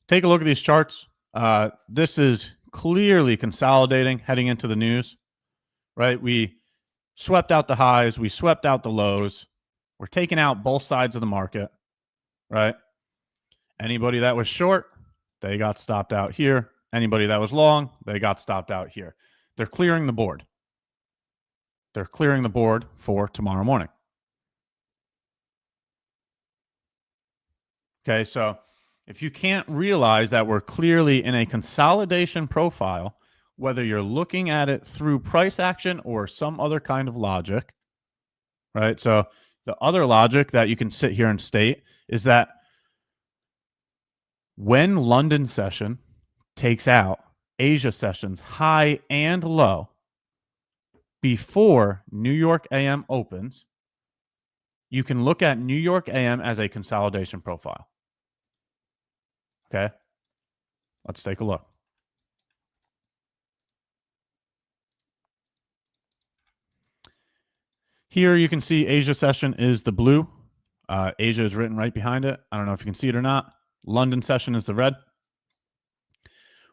Take a look at these charts. This is clearly consolidating heading into the news, right? We swept out the highs. We swept out the lows. We're taking out both sides of the market, right? Anybody that was short, they got stopped out here. Anybody that was long, they got stopped out here. They're clearing the board. They're clearing the board for tomorrow morning. Okay, so if you can't realize that we're clearly in a consolidation profile, whether you're looking at it through price action or some other kind of logic, right? So the other logic that you can sit here and state is that when London session takes out Asia sessions high and low before New York AM opens, you can look at New York AM as a consolidation profile. Okay, let's take a look. Here you can see Asia session is the blue. Asia is written right behind it. I don't know if you can see it or not. London session is the red.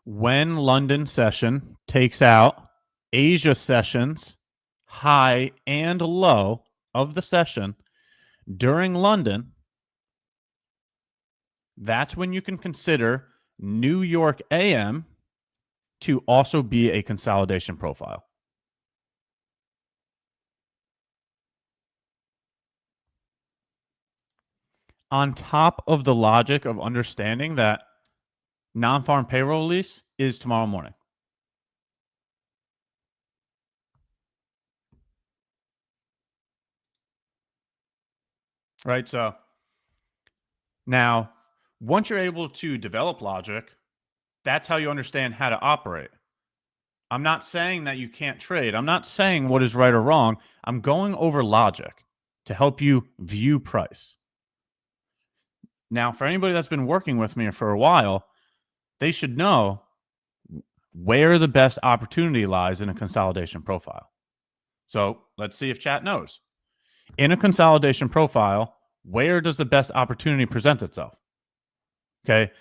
When London session takes out Asia sessions high and low of the session during London, that's when you can consider New York AM to also be a consolidation profile. On top of the logic of understanding that non-farm payroll release is tomorrow morning. Right, so now once you're able to develop logic, that's how you understand how to operate. I'm not saying that you can't trade. I'm not saying what is right or wrong. I'm going over logic to help you view price. Now, for anybody that's been working with me for a while, they should know where the best opportunity lies in a consolidation profile. So let's see if chat knows. In a consolidation profile, where does the best opportunity present itself? Okay.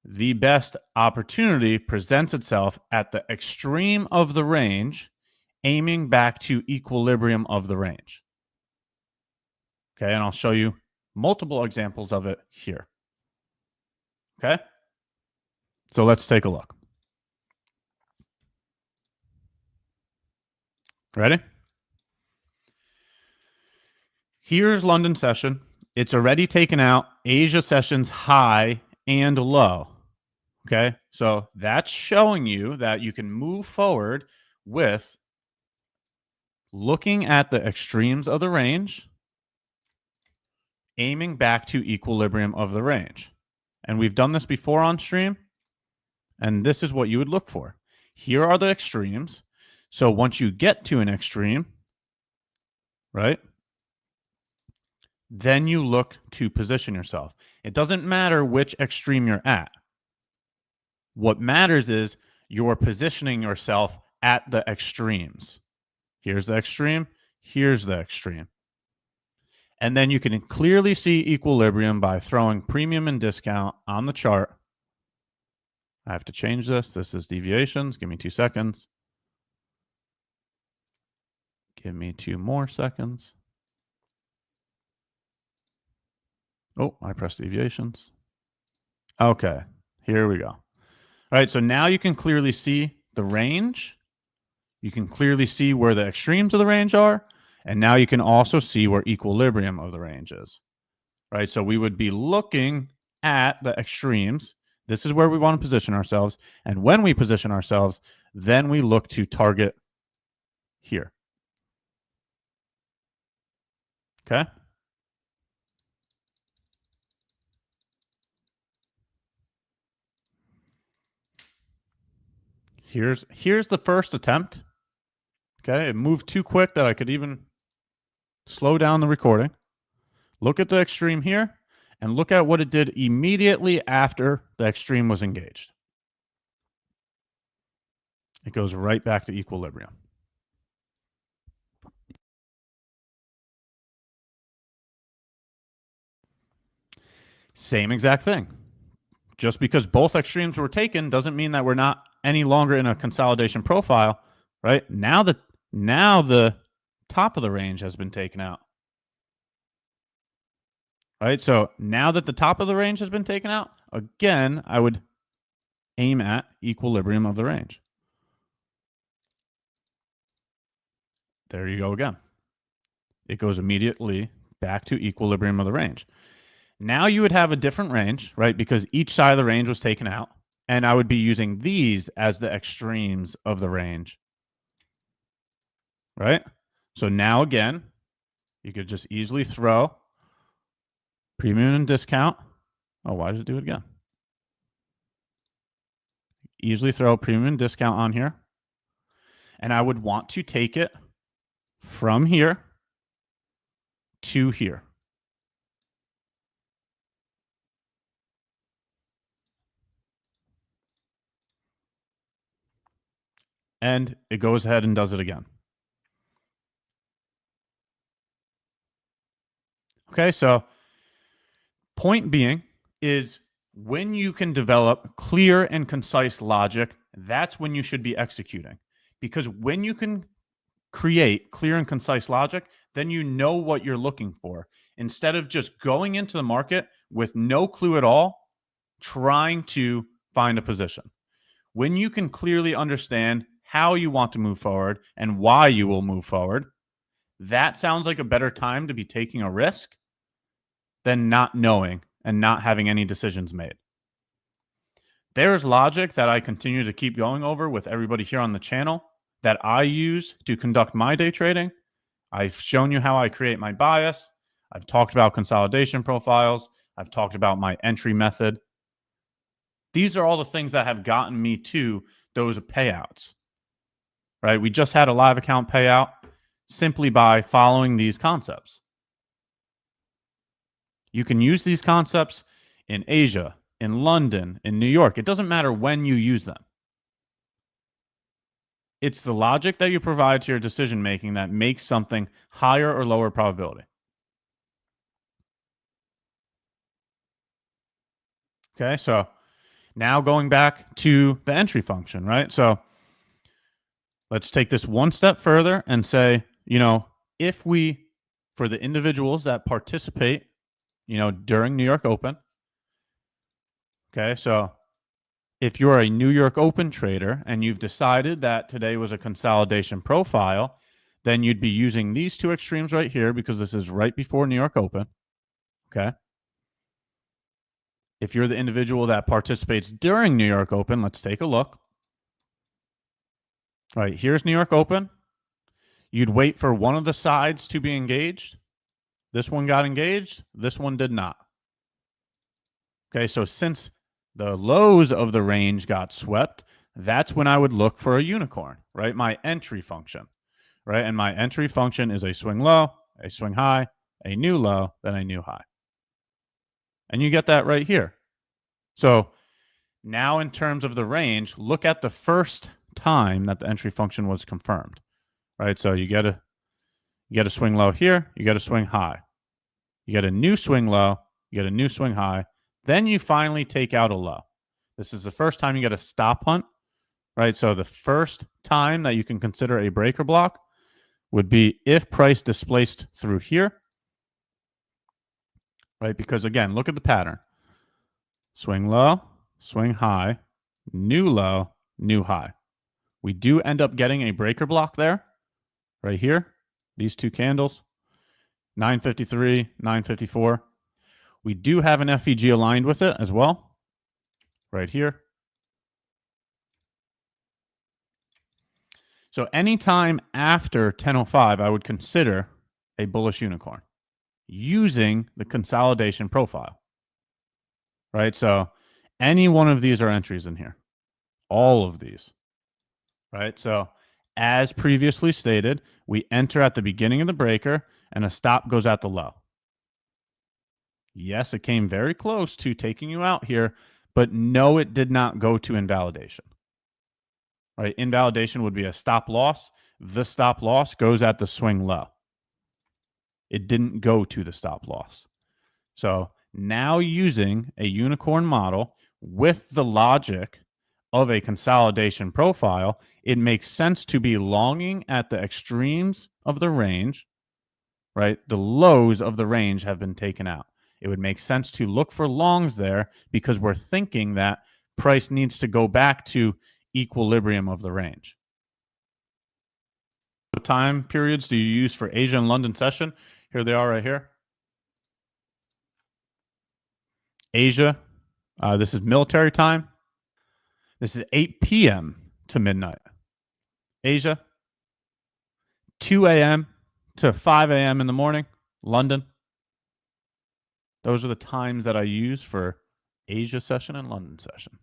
The best opportunity presents itself at the extreme of the range, aiming back to equilibrium of the range. Okay, and I'll show you multiple examples of it here. Okay, so let's take a look. Ready? Here's London session. It's already taken out Asia sessions high and low. Okay, so that's showing you that you can move forward with looking at the extremes of the range, aiming back to equilibrium of the range. And we've done this before on stream, and this is what you would look for. Here are the extremes. So once you get to an extreme, right, then you look to position yourself. It doesn't matter which extreme you're at. What matters is you're positioning yourself at the extremes. Here's the extreme. Here's the extreme. And then you can clearly see equilibrium by throwing premium and discount on the chart. I have to change this. This is deviations. Give me 2 seconds. Give me 2 more seconds. Oh, I pressed deviations. Okay, here we go. All right, so now you can clearly see the range. You can clearly see where the extremes of the range are. And now you can also see where equilibrium of the range is. Right, so we would be looking at the extremes. This is where we want to position ourselves. And when we position ourselves, then we look to target here. Okay. Here's the first attempt. Okay, it moved too quick that I could even slow down the recording. Look at the extreme here and look at what it did immediately after the extreme was engaged. It goes right back to equilibrium. Same exact thing. just because both extremes were taken doesn't mean that we're not any longer in a consolidation profile, right? Now the top of the range has been taken out, right? So now that the top of the range has been taken out, again, I would aim at equilibrium of the range. There you go again. It goes immediately back to equilibrium of the range. Now you would have a different range, right? Because each side of the range was taken out. And I would be using these as the extremes of the range, right? So now again, you could just easily throw premium and discount. Oh, why did it do it again? Easily throw premium and discount on here. And I would want to take it from here to here. And it goes ahead and does it again. Okay, so point being is when you can develop clear and concise logic, that's when you should be executing. Because when you can create clear and concise logic, then you know what you're looking for. Instead of just going into the market with no clue at all, trying to find a position. When you can clearly understand how you want to move forward and why you will move forward, that sounds like a better time to be taking a risk than not knowing and not having any decisions made. There's logic that I continue to keep going over with everybody here on the channel that I use to conduct my day trading. I've shown you how I create my bias. I've talked about consolidation profiles. I've talked about my entry method. These are all the things that have gotten me to those payouts, right? We just had a live account payout simply by following these concepts. You can use these concepts in Asia, in London, in New York. It doesn't matter when you use them. It's the logic that you provide to your decision making that makes something higher or lower probability. Okay, so now going back to the entry function, right? So let's take this one step further and say, if we, for the individuals that participate, during New York Open, okay, so if you're a New York Open trader and you've decided that today was a consolidation profile, then you'd be using these two extremes right here because this is right before New York Open, okay? If you're the individual that participates during New York Open, let's take a look. All right, here's New York Open. You'd wait for one of the sides to be engaged. This one got engaged. This one did not. Okay, so since the lows of the range got swept, that's when I would look for a unicorn, right? My entry function, right? And my entry function is a swing low, a swing high, a new low, then a new high. And you get that right here. So now in terms of the range, look at the first time that the entry function was confirmed, right? So you get a swing low here, you get a swing high. You get a new swing low, you get a new swing high, then you finally take out a low. This is the first time you get a stop hunt, right? So the first time that you can consider a breaker block would be if price displaced through here, right? Because again, look at the pattern. Swing low, swing high, new low, new high. We do end up getting a breaker block there, right here. These two candles, 953, 954. We do have an FEG aligned with it as well, right here. So anytime after 10:05, I would consider a bullish unicorn using the consolidation profile, right? So any one of these are entries in here, all of these, right? So as previously stated, we enter at the beginning of the breaker and a stop goes at the low. Yes, it came very close to taking you out here, but no, it did not go to invalidation. Right? Invalidation would be a stop loss. The stop loss goes at the swing low. It didn't go to the stop loss. So now using a unicorn model, with the logic of a consolidation profile, it makes sense to be longing at the extremes of the range, right? The lows of the range have been taken out. It would make sense to look for longs there because we're thinking that price needs to go back to equilibrium of the range. What time periods do you use for Asia and London session? Here they are right here. Asia, this is military time. This is 8 p.m. to midnight. Asia, 2 a.m. to 5 a.m. in the morning. London. Those are the times that I use for Asia session and London session.